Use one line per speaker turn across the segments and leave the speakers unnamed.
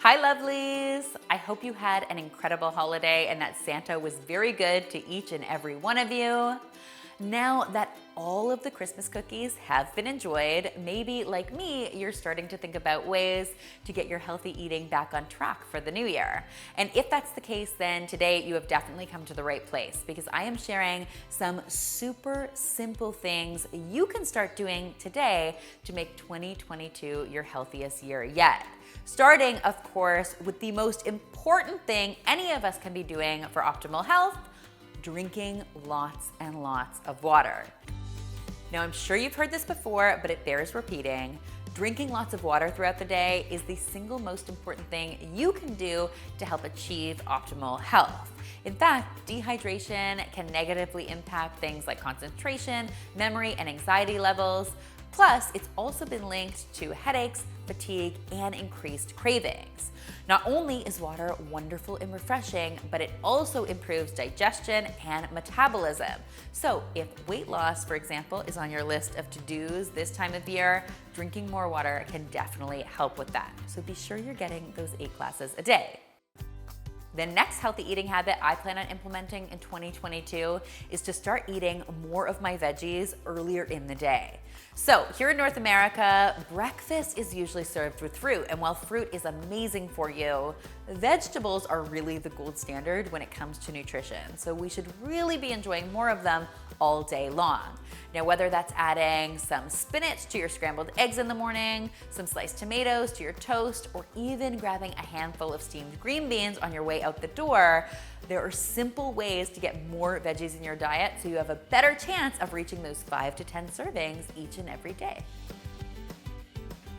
Hi lovelies! I hope you had an incredible holiday and that Santa was very good to each and every one of you. Now that all of the Christmas cookies have been enjoyed, maybe like me, you're starting to think about ways to get your healthy eating back on track for the new year. And if that's the case, then today you have definitely come to the right place because I am sharing some super simple things you can start doing today to make 2022 your healthiest year yet. Starting, of course, with the most important thing any of us can be doing for optimal health: drinking lots and lots of water. Now, I'm sure you've heard this before, but it bears repeating. Drinking lots of water throughout the day is the single most important thing you can do to help achieve optimal health. In fact, dehydration can negatively impact things like concentration, memory, and anxiety levels. Plus, it's also been linked to headaches, fatigue, and increased cravings. Not only is water wonderful and refreshing, but it also improves digestion and metabolism. So if weight loss, for example, is on your list of to-dos this time of year, drinking more water can definitely help with that. So be sure you're getting those 8 glasses a day. The next healthy eating habit I plan on implementing in 2022 is to start eating more of my veggies earlier in the day. So here in North America, breakfast is usually served with fruit, and while fruit is amazing for you, vegetables are really the gold standard when it comes to nutrition. So we should really be enjoying more of them all day long. Now, whether that's adding some spinach to your scrambled eggs in the morning, some sliced tomatoes to your toast, or even grabbing a handful of steamed green beans on your way out the door, there are simple ways to get more veggies in your diet so you have a better chance of reaching those 5 to 10 servings each and every day.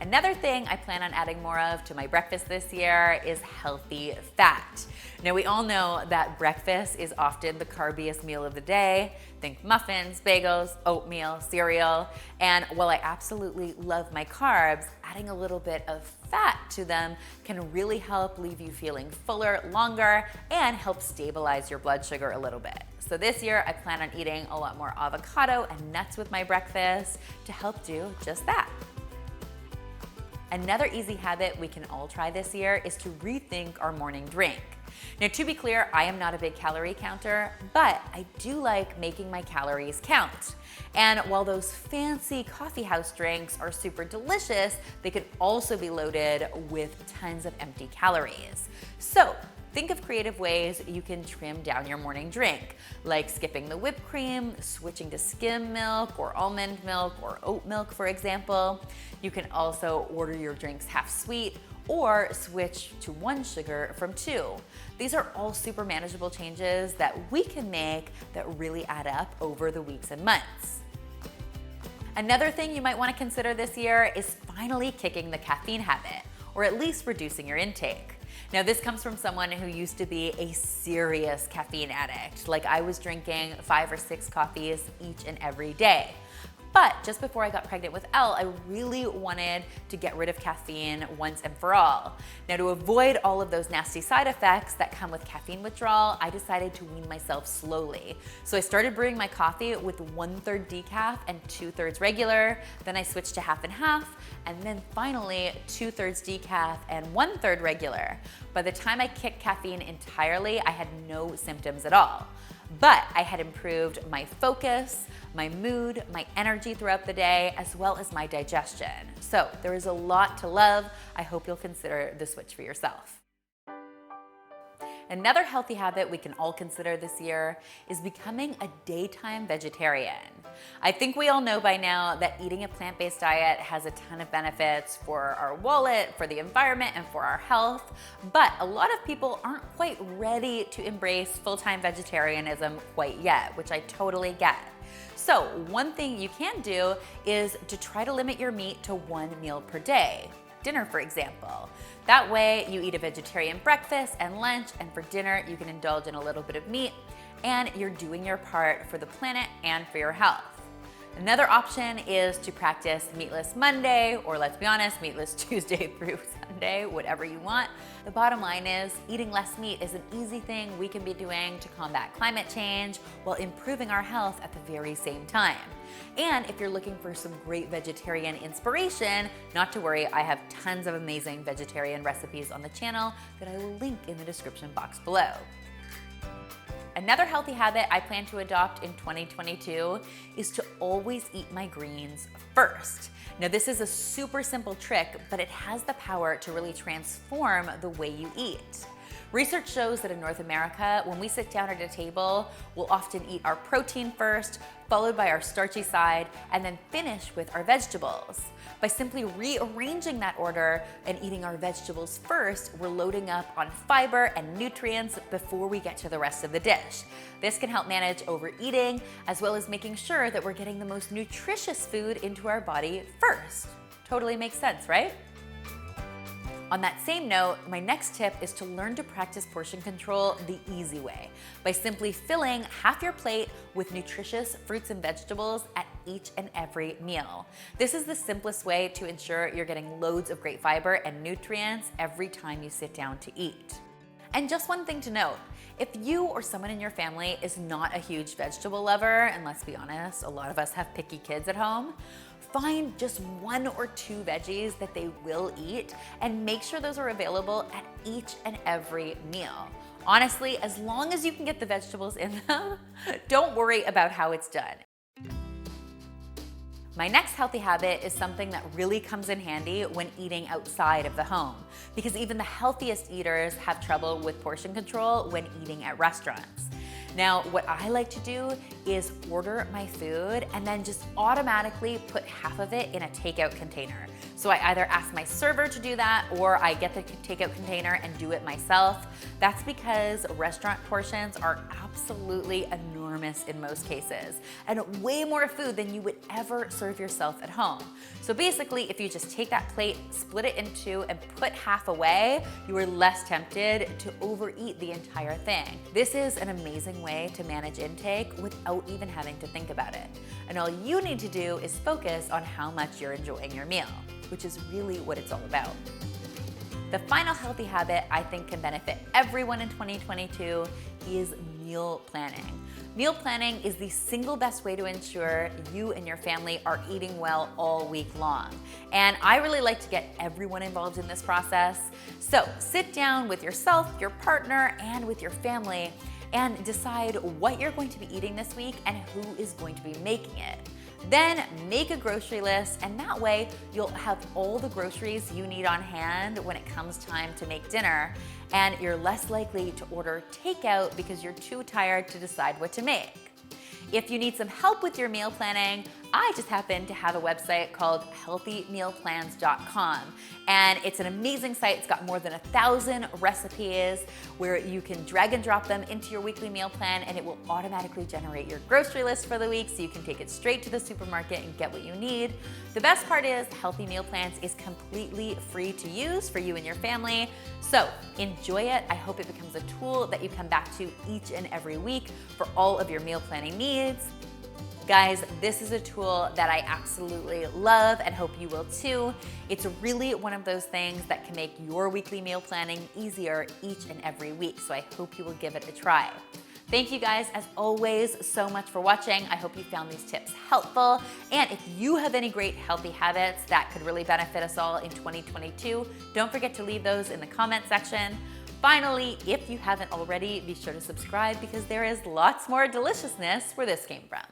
Another thing I plan on adding more of to my breakfast this year is healthy fat. Now, we all know that breakfast is often the carbiest meal of the day. Think muffins, bagels, oatmeal, cereal. And while I absolutely love my carbs, adding a little bit of fat to them can really help leave you feeling fuller longer and help stabilize your blood sugar a little bit. So this year, I plan on eating a lot more avocado and nuts with my breakfast to help do just that. Another easy habit we can all try this year is to rethink our morning drink. Now, to be clear, I am not a big calorie counter, but I do like making my calories count. And while those fancy coffee house drinks are super delicious, they can also be loaded with tons of empty calories. So think of creative ways you can trim down your morning drink, like skipping the whipped cream, switching to skim milk or almond milk or oat milk, for example. You can also order your drinks half sweet or switch to 1 sugar from 2. These are all super manageable changes that we can make that really add up over the weeks and months. Another thing you might want to consider this year is finally kicking the caffeine habit, or at least reducing your intake. Now, this comes from someone who used to be a serious caffeine addict. Like, I was drinking 5 or 6 coffees each and every day. But just before I got pregnant with Elle, I really wanted to get rid of caffeine once and for all. Now, to avoid all of those nasty side effects that come with caffeine withdrawal, I decided to wean myself slowly. So I started brewing my coffee with 1/3 decaf and 2/3 regular. Then I switched to half and half, and then finally 2/3 decaf and 1/3 regular. By the time I kicked caffeine entirely, I had no symptoms at all. But I had improved my focus, my mood, my energy throughout the day, as well as my digestion. So there is a lot to love. I hope you'll consider the switch for yourself. Another healthy habit we can all consider this year is becoming a daytime vegetarian. I think we all know by now that eating a plant-based diet has a ton of benefits for our wallet, for the environment, and for our health, but a lot of people aren't quite ready to embrace full-time vegetarianism quite yet, which I totally get. So one thing you can do is to try to limit your meat to 1 meal per day. Dinner, for example. That way you eat a vegetarian breakfast and lunch, and for dinner you can indulge in a little bit of meat, and you're doing your part for the planet and for your health. Another option is to practice meatless Monday, or let's be honest, meatless Tuesday through Sunday, whatever you want. The bottom line is eating less meat is an easy thing we can be doing to combat climate change while improving our health at the very same time. And if you're looking for some great vegetarian inspiration, not to worry, I have tons of amazing vegetarian recipes on the channel that I will link in the description box below. Another healthy habit I plan to adopt in 2022 is to always eat my greens first. Now, this is a super simple trick, but it has the power to really transform the way you eat. Research shows that in North America, when we sit down at a table, we'll often eat our protein first, followed by our starchy side, and then finish with our vegetables. By simply rearranging that order and eating our vegetables first, we're loading up on fiber and nutrients before we get to the rest of the dish. This can help manage overeating, as well as making sure that we're getting the most nutritious food into our body first. Totally makes sense, right? On that same note, my next tip is to learn to practice portion control the easy way by simply filling half your plate with nutritious fruits and vegetables at each and every meal. This is the simplest way to ensure you're getting loads of great fiber and nutrients every time you sit down to eat. And just one thing to note, if you or someone in your family is not a huge vegetable lover, and let's be honest, a lot of us have picky kids at home, find just 1 or 2 veggies that they will eat and make sure those are available at each and every meal. Honestly, as long as you can get the vegetables in them, don't worry about how it's done. My next healthy habit is something that really comes in handy when eating outside of the home, because even the healthiest eaters have trouble with portion control when eating at restaurants. Now, what I like to do is order my food and then just automatically put half of it in a takeout container. So I either ask my server to do that or I get the takeout container and do it myself. That's because restaurant portions are absolutely enormous in most cases and way more food than you would ever serve yourself at home. So basically, if you just take that plate, split it in 2 and put half away, you are less tempted to overeat the entire thing. This is an amazing way to manage intake without even having to think about it. And all you need to do is focus on how much you're enjoying your meal, which is really what it's all about. The final healthy habit I think can benefit everyone in 2022 is meal planning. Meal planning is the single best way to ensure you and your family are eating well all week long. And I really like to get everyone involved in this process. So sit down with yourself, your partner, and with your family and decide what you're going to be eating this week and who is going to be making it. Then make a grocery list, and that way you'll have all the groceries you need on hand when it comes time to make dinner, and you're less likely to order takeout because you're too tired to decide what to make. If you need some help with your meal planning, I just happen to have a website called healthymealplans.com, and it's an amazing site. It's got more than 1,000 recipes where you can drag and drop them into your weekly meal plan, and it will automatically generate your grocery list for the week so you can take it straight to the supermarket and get what you need. The best part is Healthy Meal Plans is completely free to use for you and your family, so enjoy it. I hope it becomes a tool that you come back to each and every week for all of your meal planning needs. Guys, this is a tool that I absolutely love and hope you will too. It's really one of those things that can make your weekly meal planning easier each and every week, so I hope you will give it a try. Thank you guys, as always, so much for watching. I hope you found these tips helpful. And if you have any great healthy habits that could really benefit us all in 2022, don't forget to leave those in the comment section. Finally, if you haven't already, be sure to subscribe because there is lots more deliciousness where this came from.